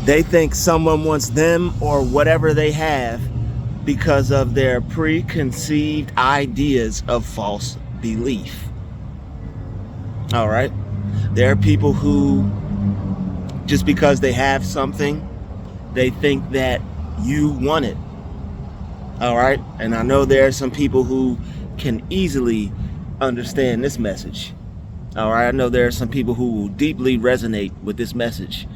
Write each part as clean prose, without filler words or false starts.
They think someone wants them or whatever they have because of their preconceived ideas of false belief. All right? There are people who, just because they have something, they think that you want it. All right? And I know there are some people who can easily understand this message. All right? I know there are some people who will deeply resonate with this message.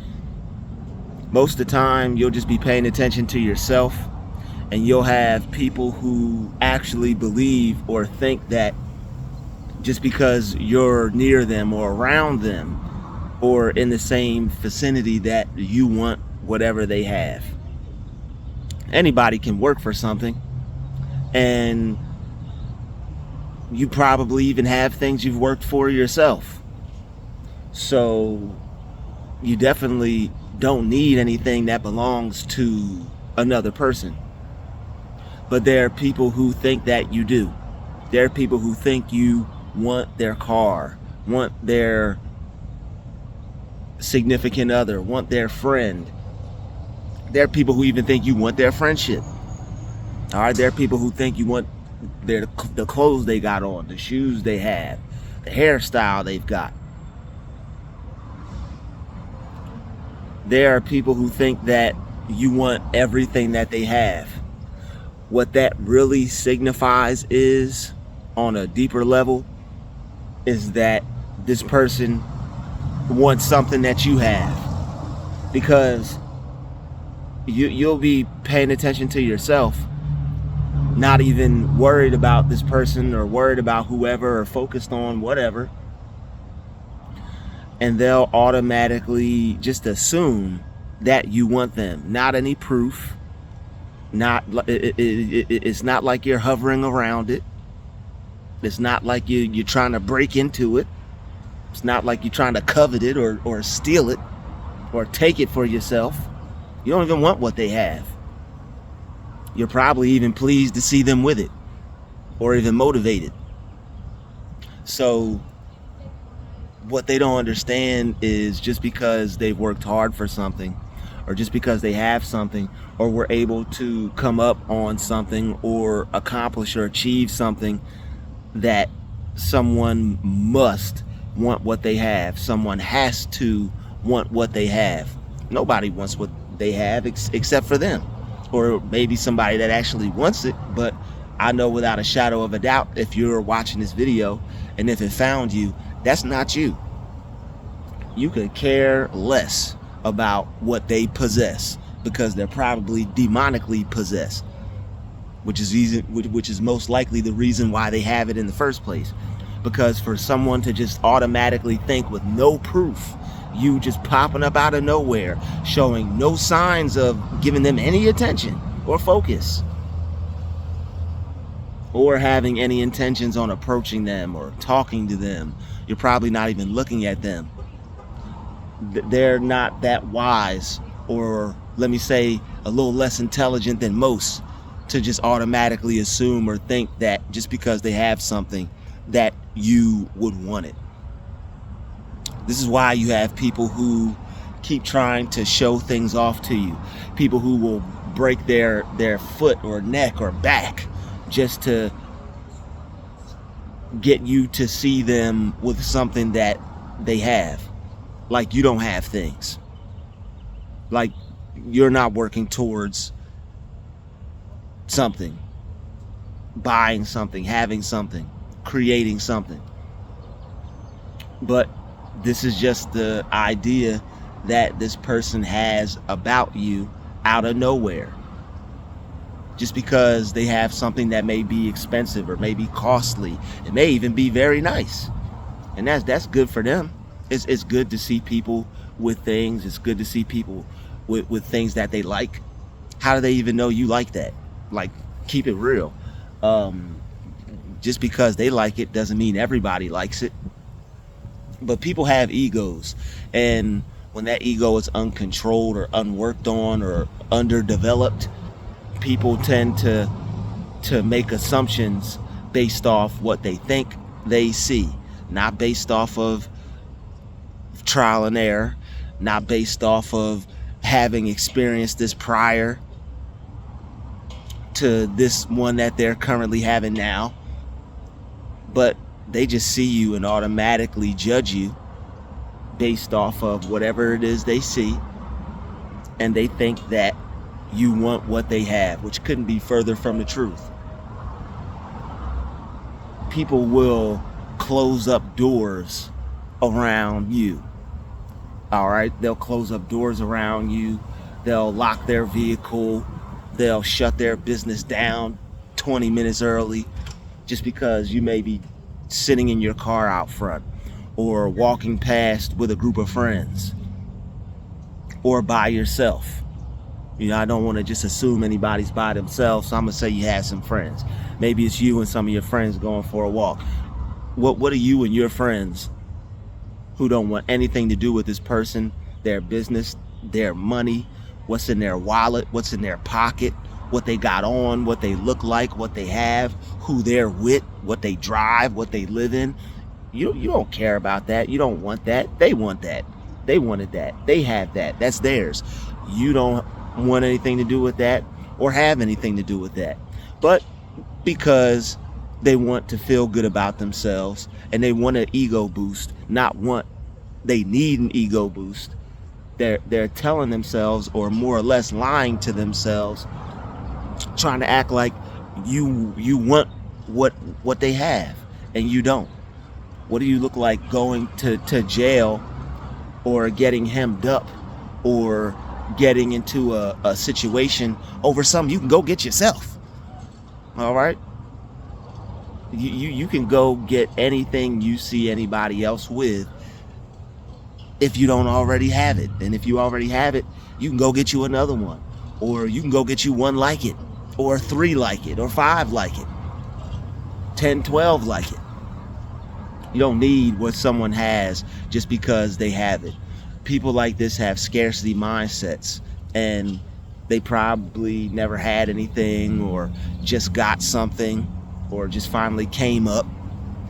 Most of the time, you'll just be paying attention to yourself, and you'll have people who actually believe or think that just because you're near them or around them or in the same vicinity that you want whatever they have. Anybody can work for something, and you probably even have things you've worked for yourself. So you definitely don't need anything that belongs to another person. But there are people who think that you do. There are people who think you want their car, want their significant other, want their friend. There are people who even think you want their friendship. All right, there are people who think you want the clothes they got on, the shoes they have, the hairstyle they've got. There are people who think that you want everything that they have. What that really signifies is, on a deeper level, is that this person wants something that you have. Because you'll be paying attention to yourself, not even worried about this person or worried about whoever or focused on whatever. And they'll automatically just assume that you want them. Not any proof. It's not like you're hovering around it. It's not like you're trying to break into it. It's not like you're trying to covet it or steal it or take it for yourself. You don't even want what they have. You're probably even pleased to see them with it or even motivated. So what they don't understand is just because they've worked hard for something, or just because they have something, or were able to come up on something or accomplish or achieve something, that someone must want what they have. Someone has to want what they have. Nobody wants what they have except for them, or maybe somebody that actually wants it. But I know without a shadow of a doubt, if you're watching this video and if it found you, that's not you. You could care less about what they possess, because they're probably demonically possessed, which is most likely the reason why they have it in the first place. Because for someone to just automatically think, with no proof, you just popping up out of nowhere, showing no signs of giving them any attention or focus, or having any intentions on approaching them or talking to them, you're probably not even looking at them. They're not that wise, or let me say a little less intelligent than most, to just automatically assume or think that just because they have something that you would want it. This is why you have people who keep trying to show things off to you. People who will break their foot or neck or back just to get you to see them with something that they have. Like you don't have things. Like you're not working towards something, buying something, having something, creating something. But this is just the idea that this person has about you out of nowhere. Just because they have something that may be expensive or may be costly, it may even be very nice, and that's good for them. It's good to see people with things. It's good to see people with things that they like. How do they even know you like that? Like, keep it real. Just because they like it doesn't mean everybody likes it. But people have egos, and when that ego is uncontrolled or unworked on or underdeveloped, people tend to make assumptions based off what they think they see, not based off of trial and error, not based off of having experienced this prior to this one that they're currently having now, but they just see you and automatically judge you based off of whatever it is they see, and they think that you want what they have, which couldn't be further from the truth. People will close up doors around you. All right, they'll close up doors around you. They'll lock their vehicle. They'll shut their business down 20 minutes early just because you may be sitting in your car out front or walking past with a group of friends or by yourself. You know, I don't want to just assume anybody's by themselves, so I'm going to say you have some friends. Maybe it's you and some of your friends going for a walk. What are you and your friends who don't want anything to do with this person, their business, their money, what's in their wallet, what's in their pocket, what they got on, what they look like, what they have, who they're with, what they drive, what they live in? You don't care about that. You don't want that. They want that. They wanted that. They have that. That's theirs. You don't want anything to do with that or have anything to do with that. But because they want to feel good about themselves and they want an ego boost, they need an ego boost, they're telling themselves, or more or less lying to themselves, trying to act like you want what they have and you don't. What do you look like going to jail or getting hemmed up or getting into a situation over something you can go get yourself? All right, you can go get anything you see anybody else with if you don't already have it. And if you already have it, you can go get you another one, or you can go get you one like it, or 3 like it, or 5 like it, 10, 12 like it. You don't need what someone has just because they have it. People like this have scarcity mindsets, and they probably never had anything, or just got something, or just finally came up,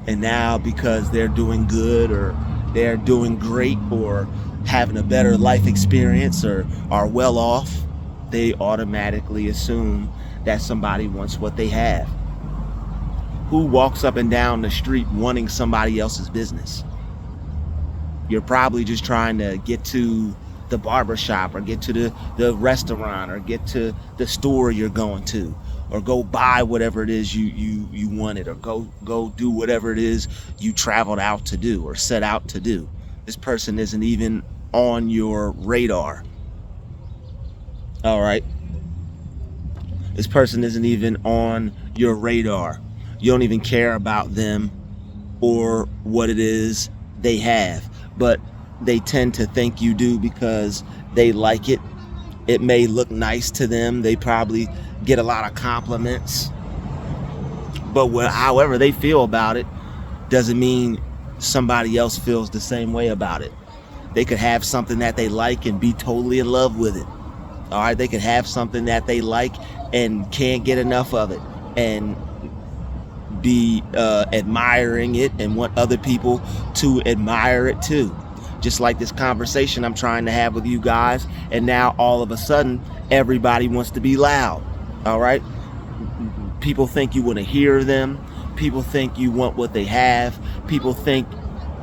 and now because they're doing good, or they're doing great, or having a better life experience, or are well off, they automatically assume that somebody wants what they have. Who walks up and down the street wanting somebody else's business? You're probably just trying to get to the barbershop, or get to the restaurant, or get to the store you're going to, or go buy whatever it is you wanted, or go do whatever it is you traveled out to do or set out to do. This person isn't even on your radar. All right. This person isn't even on your radar. You don't even care about them or what it is they have, but they tend to think you do because they like it. It may look nice to them. They probably get a lot of compliments, but however they feel about it doesn't mean somebody else feels the same way about it. They could have something that they like and be totally in love with it. All right, they could have something that they like and can't get enough of it, and be admiring it and want other people to admire it too. Just like this conversation I'm trying to have with you guys, and now all of a sudden everybody wants to be loud. All right, people think you want to hear them. People think you want what they have. People think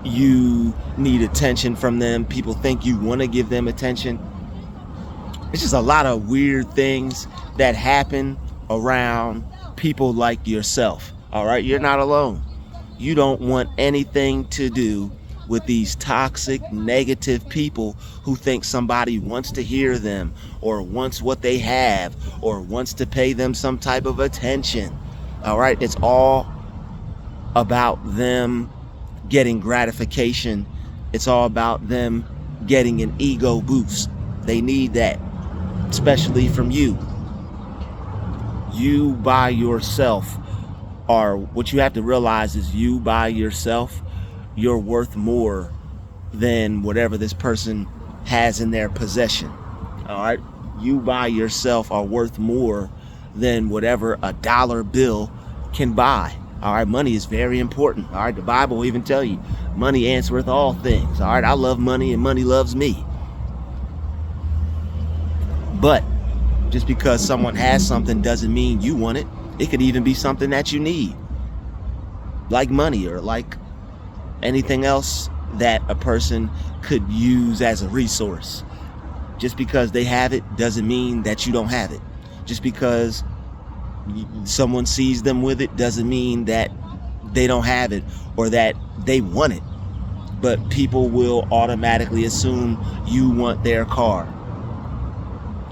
you need attention from them. People think you want to give them attention. It's just a lot of weird things that happen around people like yourself. All right, you're not alone. You don't want anything to do with these toxic, negative people who think somebody wants to hear them, or wants what they have, or wants to pay them some type of attention. All right, it's all about them getting gratification. It's all about them getting an ego boost. They need that, especially from you. You by yourself are, what you have to realize is, you by yourself, you're worth more than whatever this person has in their possession. All right, you by yourself are worth more than whatever a dollar bill can buy. All right, money is very important. All right, the Bible will even tell you, money answereth all things. All right, I love money and money loves me. But just because someone has something doesn't mean you want it. It could even be something that you need, like money or like anything else that a person could use as a resource. Just because they have it doesn't mean that you don't have it. Just because someone sees them with it doesn't mean that they don't have it or that they want it. But people will automatically assume you want their car.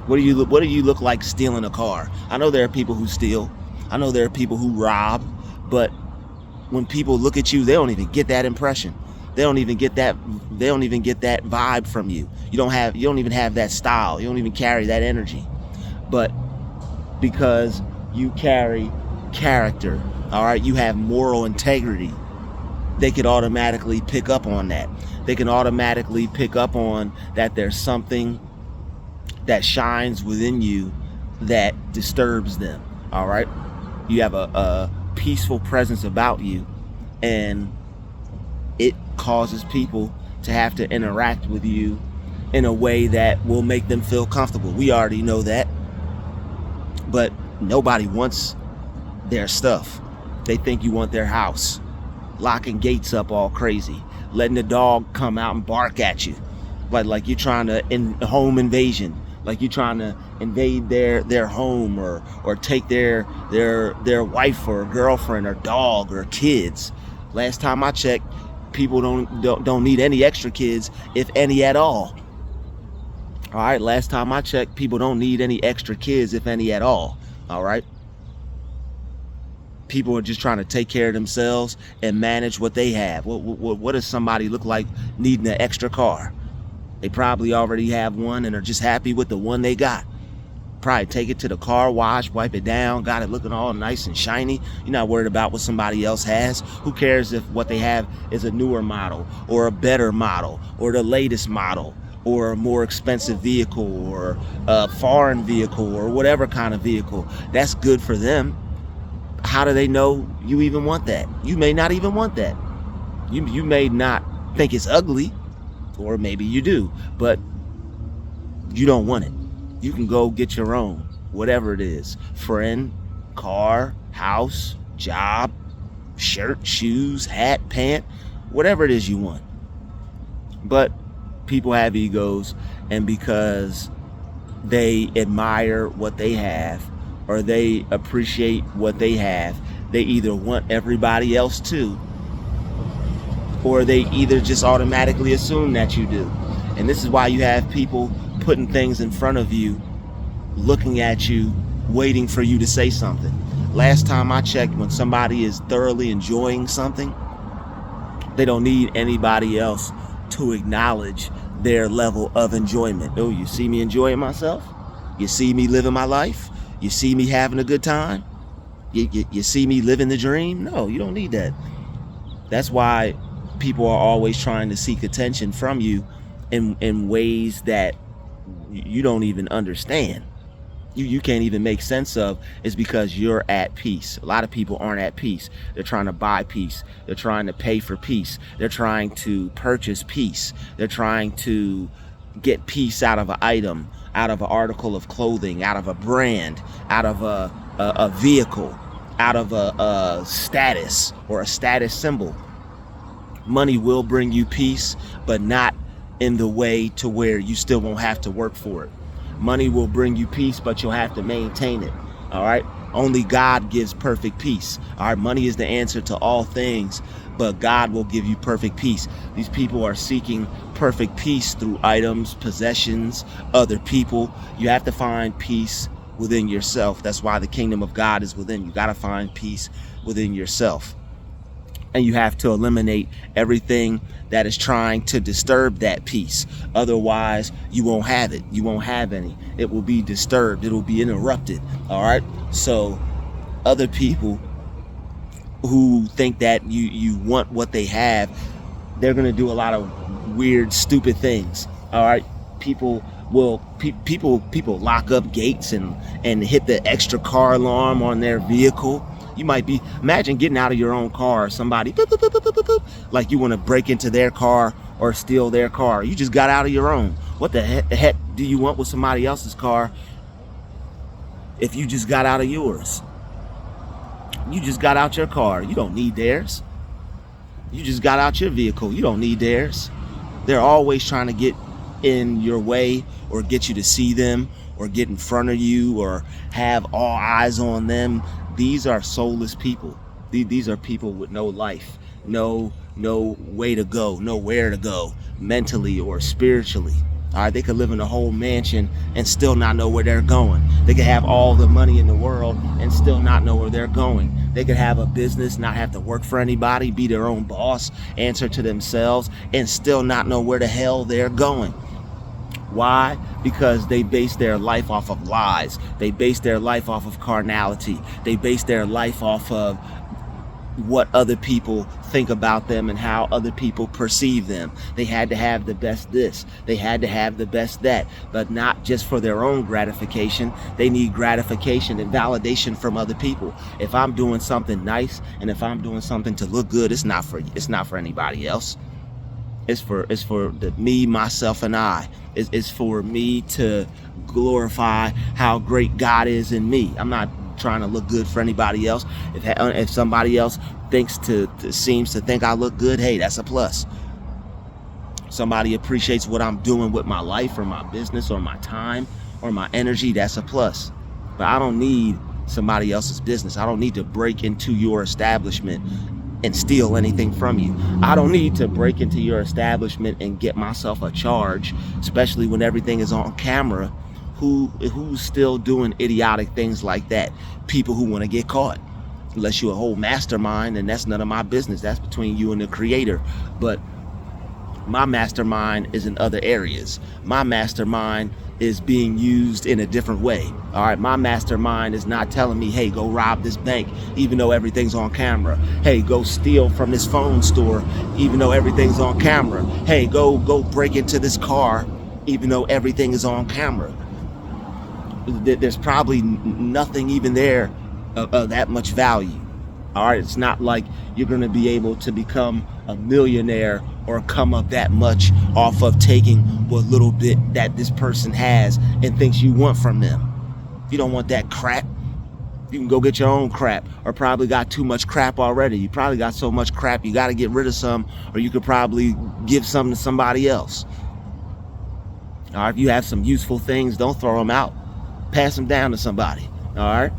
What do you look like stealing a car? I know there are people who steal. I know there are people who rob. But when people look at you, they don't even get that impression. They don't even get that vibe from you. You don't even have that style. You don't even carry that energy. But because you carry character, all right, you have moral integrity, they could automatically pick up on that. They can automatically pick up on that there's something that shines within you that disturbs them, all right? You have a peaceful presence about you, and it causes people to have to interact with you in a way that will make them feel comfortable. We already know that. But nobody wants their stuff. They think you want their house. Locking gates up all crazy. Letting the dog come out and bark at you. Like you're trying to home invasion. Like you're trying to invade their home or take their wife or girlfriend or dog or kids. Last time I checked, people don't need any extra kids, if any at all. All right, last time I checked, people don't need any extra kids, if any at all. All right. People are just trying to take care of themselves and manage what they have. What does somebody look like needing an extra car? They probably already have one and are just happy with the one they got. Probably take it to the car wash, wipe it down, got it looking all nice and shiny. You're not worried about what somebody else has. Who cares if what they have is a newer model or a better model or the latest model or a more expensive vehicle or a foreign vehicle or whatever kind of vehicle? That's good for them. How do they know you even want that? You may not even want that. You may not think it's ugly, or maybe you do, but you don't want it. You can go get your own, whatever it is. Friend, car, house, job, shirt, shoes, hat, pant, whatever it is you want. But people have egos, and because they admire what they have or they appreciate what they have, they either want everybody else to, or they either just automatically assume that you do. And this is why you have people putting things in front of you, looking at you, waiting for you to say something. Last time I checked, when somebody is thoroughly enjoying something, they don't need anybody else to acknowledge their level of enjoyment. Oh, you see me enjoying myself? You see me living my life? You see me having a good time? You see me living the dream? No, you don't need that. That's why people are always trying to seek attention from you in ways that you don't even understand. You can't even make sense of. Is because you're at peace. A lot of people aren't at peace. They're trying to buy peace. They're trying to pay for peace. They're trying to purchase peace. They're trying to get peace out of an item, out of an article of clothing, out of a brand, out of a vehicle, out of a status or a status symbol. Money will bring you peace, but not in the way to where you still won't have to work for it. Money will bring you peace, but you'll have to maintain it. All right. Only God gives perfect peace. All right. Money is the answer to all things, but God will give you perfect peace. These people are seeking perfect peace through items, possessions, other people. You have to find peace within yourself. That's why the kingdom of God is within you. You got to find peace within yourself. And you have to eliminate everything that is trying to disturb that peace. Otherwise, you won't have it. You won't have any. It will be disturbed. It will be interrupted. All right. So other people who think that you want what they have, they're going to do a lot of weird, stupid things. All right. People lock up gates and hit the extra car alarm on their vehicle. You might be, imagine getting out of your own car, somebody, boop, boop, boop, boop, boop, boop, like you want to break into their car or steal their car. You just got out of your own. What the heck do you want with somebody else's car if you just got out of yours? You just got out your car. You don't need theirs. You just got out your vehicle. You don't need theirs. They're always trying to get in your way or get you to see them or get in front of you or have all eyes on them. These are soulless people. These are people with no life, no way to go, nowhere to go, mentally or spiritually. All right, they could live in a whole mansion and still not know where they're going. They could have all the money in the world and still not know where they're going. They could have a business, not have to work for anybody, be their own boss, answer to themselves, and still not know where the hell they're going. Why? Because they base their life off of lies. They base their life off of carnality. They base their life off of what other people think about them and how other people perceive them. They had to have the best this. They had to have the best that, but not just for their own gratification. They need gratification and validation from other people. If I'm doing something nice and if I'm doing something to look good, it's not for anybody else. It's for me, myself, and I. It's for me to glorify how great God is in me. I'm not trying to look good for anybody else. If somebody else seems to think I look good, hey, that's a plus. Somebody appreciates what I'm doing with my life or my business or my time or my energy, that's a plus. But I don't need somebody else's business. I don't need to break into your establishment and steal anything from you. I don't need to break into your establishment and get myself a charge, especially when everything is on camera. Who's still doing idiotic things like that? People who want to get caught. Unless you're a whole mastermind, and that's none of my business. That's between you and the creator. But my mastermind is in other areas. My mastermind is being used in a different way. All right, my mastermind is not telling me, hey, go rob this bank, even though everything's on camera. Hey, go steal from this phone store, even though everything's on camera. Hey, go break into this car, even though everything is on camera. There's probably nothing even there of that much value. All right, it's not like you're going to be able to become a millionaire or come up that much off of taking what little bit that this person has and thinks you want from them. You don't want that crap. You can go get your own crap, or probably got too much crap already. You probably got so much crap you got to get rid of some, or you could probably give some to somebody else. All right, if you have some useful things, don't throw them out. Pass them down to somebody. All right.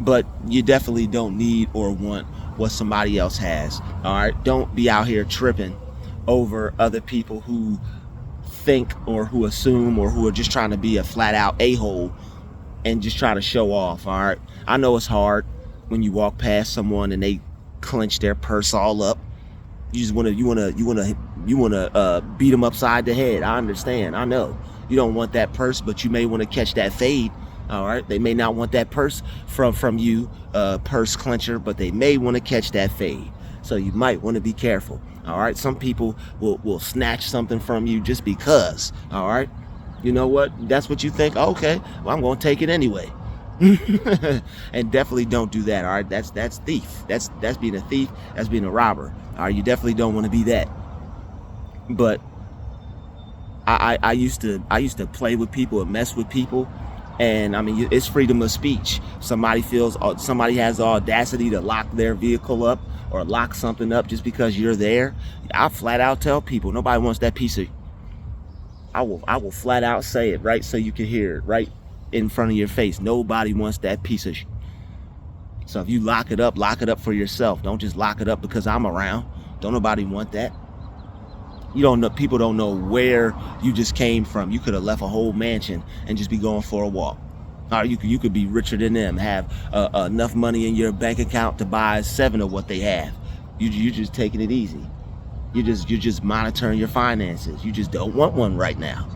But you definitely don't need or want what somebody else has. All right. Don't be out here tripping over other people who think or who assume or who are just trying to be a flat out a-hole and just try to show off. All right. I know it's hard when you walk past someone and they clench their purse all up. You just want to beat them upside the head. I understand. I know. You don't want that purse, but you may want to catch that fade. All right. They may not want that purse from you, purse clencher, but they may want to catch that fade. So you might want to be careful. All right. Some people will snatch something from you just because. All right. You know what? That's what you think. Okay. Well, I'm going to take it anyway. And definitely don't do that. All right. That's thief. That's being a thief. That's being a robber. All right. You definitely don't want to be that. But I used to play with people and mess with people, and I mean, it's freedom of speech. Somebody has the audacity to lock their vehicle up or lock something up just because you're there. I'll flat out tell people nobody wants that piece of. I will flat out say it right so you can hear it right in front of your face. Nobody wants that piece of. So if you lock it up for yourself. Don't just lock it up because I'm around. Don't nobody want that. You don't know. People don't know where you just came from. You could have left a whole mansion and just be going for a walk. Or you could be richer than them, have enough money in your bank account to buy 7 of what they have. You're just taking it easy. You're just monitoring your finances. You just don't want one right now.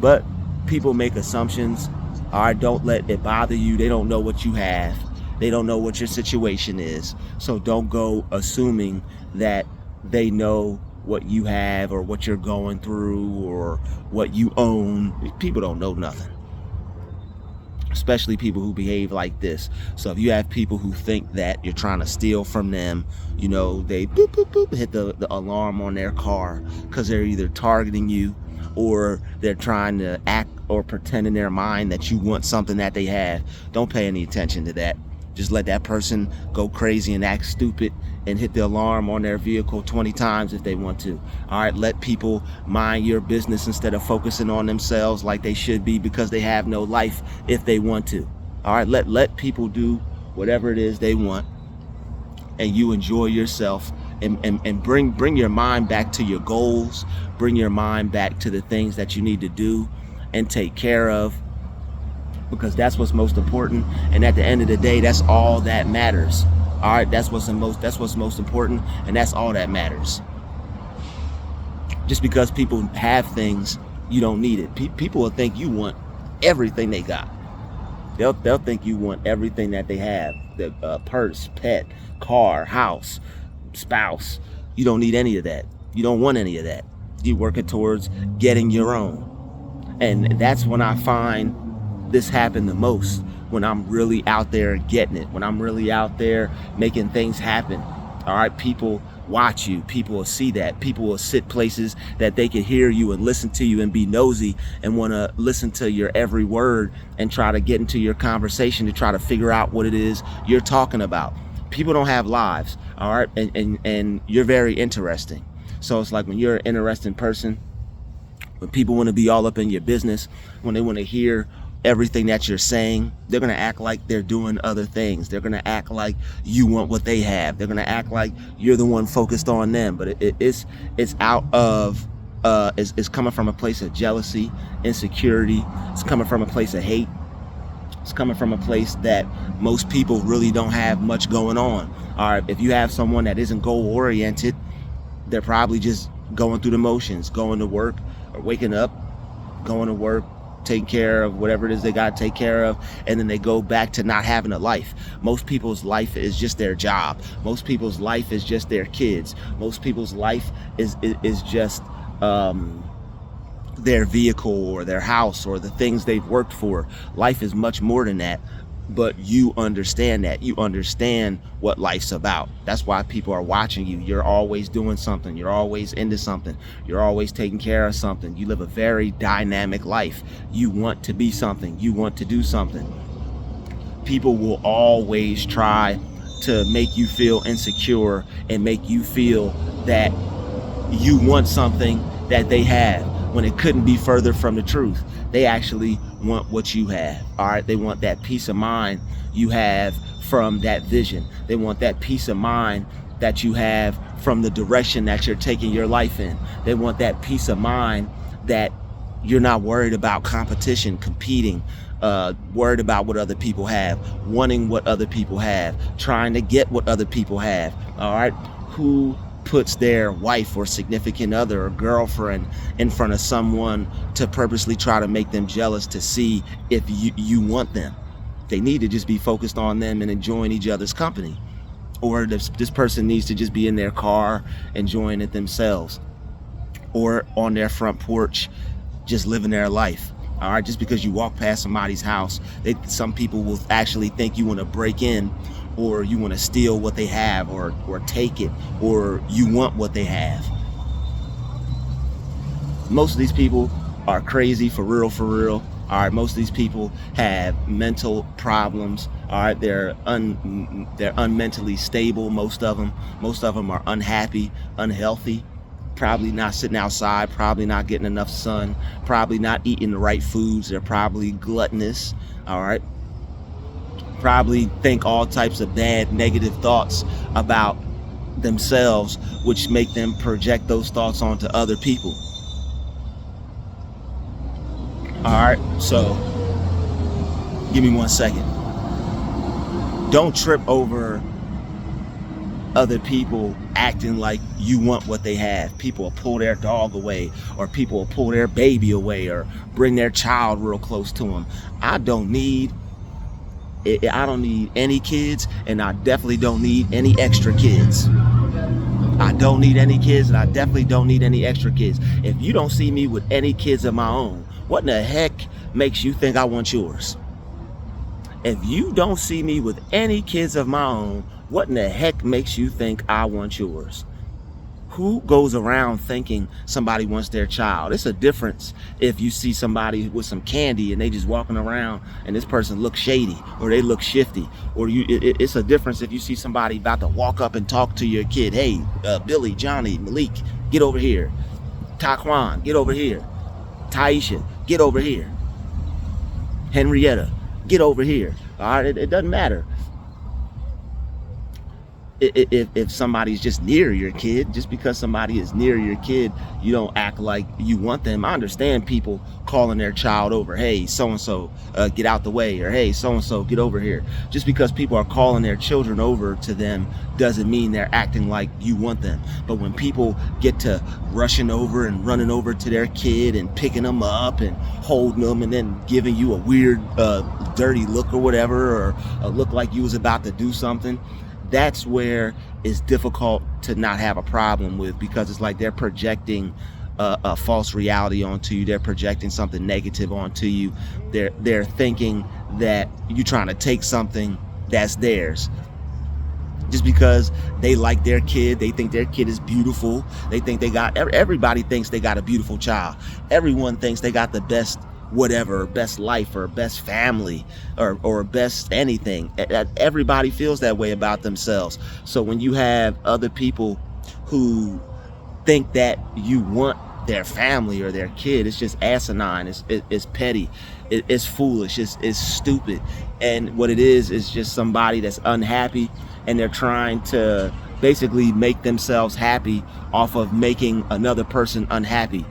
But people make assumptions. All right, don't let it bother you. They don't know what you have. They don't know what your situation is. So don't go assuming that they know what you have or what you're going through or what you own. People don't know nothing. especially people who behave like this. So if you have people who think that you're trying to steal from them, you know, they boop, boop, boop, hit the alarm on their car because they're either targeting you or they're trying to act or pretend in their mind that you want something that they have. Don't pay any attention to that. Just let that person go crazy and act stupid and hit the alarm on their vehicle 20 times if they want to. All right, let people mind your business instead of focusing on themselves like they should be because they have no life if they want to. All right, let people do whatever it is they want, and you enjoy yourself, and bring your mind back to your goals, bring your mind back to the things that you need to do and take care of, because that's what's most important. And at the end of the day, that's all that matters. All right, that's what's most important, and that's all that matters. Just because people have things, you don't need it. People will think you want everything they got. They'll think you want everything that they have: the purse, pet, car, house, spouse. You don't need any of that. You don't want any of that. You're working towards getting your own. And that's when I find this happen the most, when I'm really out there getting it, when I'm really out there making things happen. All right, people watch you, people will see that, people will sit places that they can hear you and listen to you and be nosy and want to listen to your every word and try to get into your conversation to try to figure out what it is you're talking about. People don't have lives, all right, and you're very interesting. So it's like when you're an interesting person, when people want to be all up in your business, when they want to hear everything that you're saying, they're going to act like they're doing other things. They're going to act like you want what they have. They're going to act like you're the one focused on them. But it's out of it's coming from a place of jealousy, insecurity. It's coming from a place of hate. It's coming from a place that most people really don't have much going on. All right, if you have someone that isn't goal oriented, they're probably just going through the motions, going to work or waking up, going to work, taking care of whatever it is they got to take care of, and then they go back to not having a life. Most people's life is just their job. Most people's life is just their kids. Most people's life is just their vehicle or their house or the things they've worked for. Life is much more than that, but you understand that. You understand what life's about. That's why people are watching you. You're always doing something. You're always into something. You're always taking care of something. You live a very dynamic life. You want to be something. You want to do something. People will always try to make you feel insecure and make you feel that you want something that they have, when it couldn't be further from the truth. They actually want what you have. All right, they want that peace of mind you have from that vision. They want that peace of mind that you have from the direction that you're taking your life in. They want that peace of mind that you're not worried about competition, competing, worried about what other people have, wanting what other people have, trying to get what other people have. All right, who puts their wife or significant other or girlfriend in front of someone to purposely try to make them jealous to see if you want them? They need to just be focused on them and enjoying each other's company. Or this person needs to just be in their car enjoying it themselves, or on their front porch just living their life. All right, just because you walk past somebody's house, some people will actually think you want to break in, or you want to steal what they have, or take it, or you want what they have. Most of these people are crazy, for real. All right, most of these people have mental problems. All right, they're unmentally stable. Most of them are unhappy, unhealthy, probably not sitting outside, probably not getting enough sun, probably not eating the right foods. They're probably gluttonous. All right, probably think all types of bad, negative thoughts about themselves, which make them project those thoughts onto other people. All right, so give me 1 second. Don't trip over other people acting like you want what they have. People will pull their dog away, or people will pull their baby away, or bring their child real close to them. I don't need any kids, and I definitely don't need any extra kids. I don't need any kids, and I definitely don't need any extra kids. If you don't see me with any kids of my own, what in the heck makes you think I want yours? If you don't see me with any kids of my own, what in the heck makes you think I want yours? Who goes around thinking somebody wants their child? It's a difference if you see somebody with some candy and they just walking around and this person looks shady or they look shifty. Or it's a difference if you see somebody about to walk up and talk to your kid. Hey, Billy, Johnny, Malik, get over here. Taquan, get over here. Taisha, get over here. Henrietta, get over here. All right, it doesn't matter. If somebody's just near your kid, just because somebody is near your kid, you don't act like you want them. I understand people calling their child over, hey, so-and-so, get out the way, or hey, so-and-so, get over here. Just because people are calling their children over to them doesn't mean they're acting like you want them. But when people get to rushing over and running over to their kid and picking them up and holding them and then giving you a weird, dirty look or whatever, or a look like you was about to do something, that's where it's difficult to not have a problem with, because it's like they're projecting a false reality onto you. They're projecting something negative onto you. They're thinking that you're trying to take something that's theirs. Just because they like their kid, they think their kid is beautiful. They think everybody thinks they got a beautiful child. Everyone thinks they got the best whatever, best life or best family or best anything. Everybody feels that way about themselves. So when you have other people who think that you want their family or their kid, it's just asinine. It's petty. It's foolish. It's stupid. And what it is just somebody that's unhappy, and they're trying to basically make themselves happy off of making another person unhappy.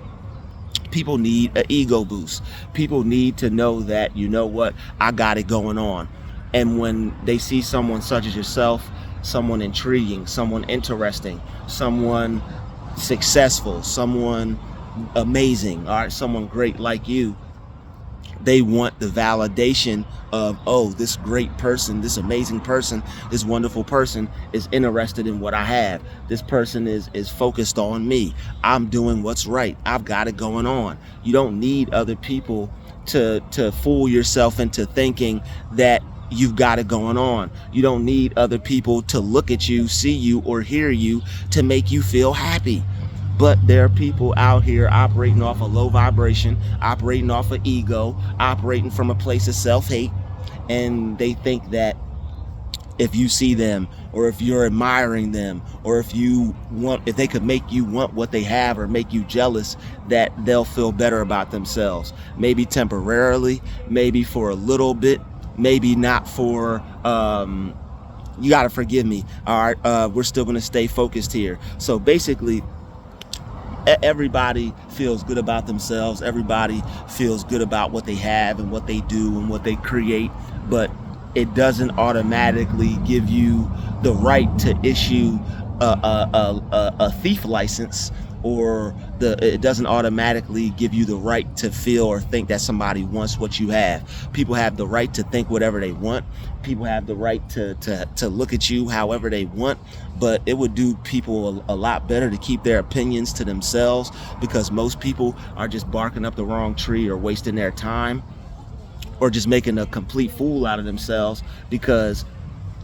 People need an ego boost. People need to know that, you know what, I got it going on. And when they see someone such as yourself, someone intriguing, someone interesting, someone successful, someone amazing, all right, someone great like you, they want the validation of, oh, this great person, this amazing person, this wonderful person is interested in what I have. This person is focused on me. I'm doing what's right. I've got it going on. You don't need other people to fool yourself into thinking that you've got it going on. You don't need other people to look at you, see you, or hear you to make you feel happy. But there are people out here operating off a low vibration, operating off of ego, operating from a place of self-hate. And they think that if you see them, or if you're admiring them, or if they could make you want what they have or make you jealous, that they'll feel better about themselves. Maybe temporarily, maybe for a little bit, maybe not for, you gotta forgive me. All right, we're still gonna stay focused here. So basically, everybody feels good about themselves. Everybody feels good about what they have and what they do and what they create, but it doesn't automatically give you the right to issue a thief license, or it doesn't automatically give you the right to feel or think that somebody wants what you have. People have the right to think whatever they want. People have the right to look at you however they want, but it would do people a lot better to keep their opinions to themselves, because most people are just barking up the wrong tree or wasting their time, or just making a complete fool out of themselves, because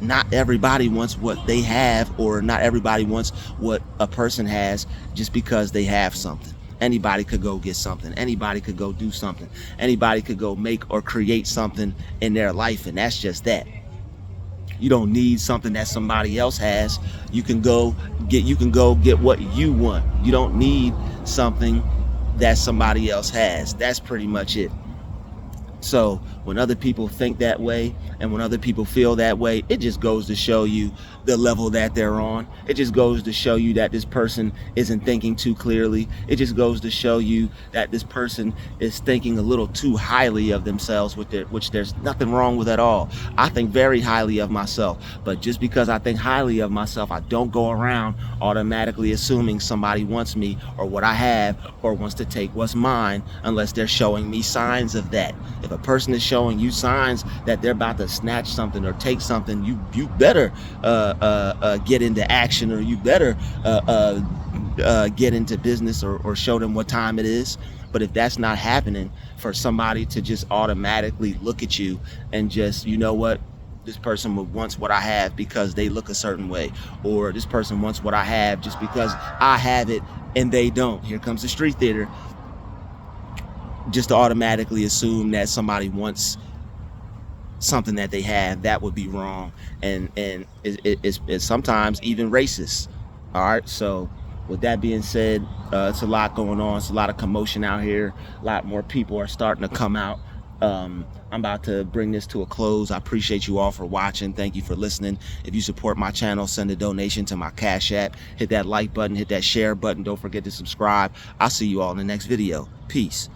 not everybody wants what they have, or not everybody wants what a person has just because they have something. Anybody could go get something. Anybody could go do something. Anybody could go make or create something in their life, and that's just that. You don't need something that somebody else has. You can go get what you want. You don't need something that somebody else has. That's pretty much it. So when other people think that way, and when other people feel that way, it just goes to show you the level that they're on. It just goes to show you that this person isn't thinking too clearly. It just goes to show you that this person is thinking a little too highly of themselves, which there's nothing wrong with at all. I think very highly of myself, but just because I think highly of myself, I don't go around automatically assuming somebody wants me or what I have, or wants to take what's mine, unless they're showing me signs of that. If a person is showing you signs that they're about to snatch something or take something, you better get into action, or you better get into business, or show them what time it is. But if that's not happening, for somebody to just automatically look at you and just, you know what, this person wants what I have because they look a certain way, or this person wants what I have just because I have it and they don't. Here comes the street theater. Just to automatically assume that somebody wants something that they have, that would be wrong, and it's sometimes even racist. All right, so with that being said, it's a lot going on. It's a lot of commotion out here. A lot more people are starting to come out. I'm about to bring this to a close. I appreciate you all for watching. Thank you for listening. If you support my channel, send a donation to my Cash App. Hit that like button, hit that share button. Don't forget to subscribe. I'll see you all in the next video. Peace.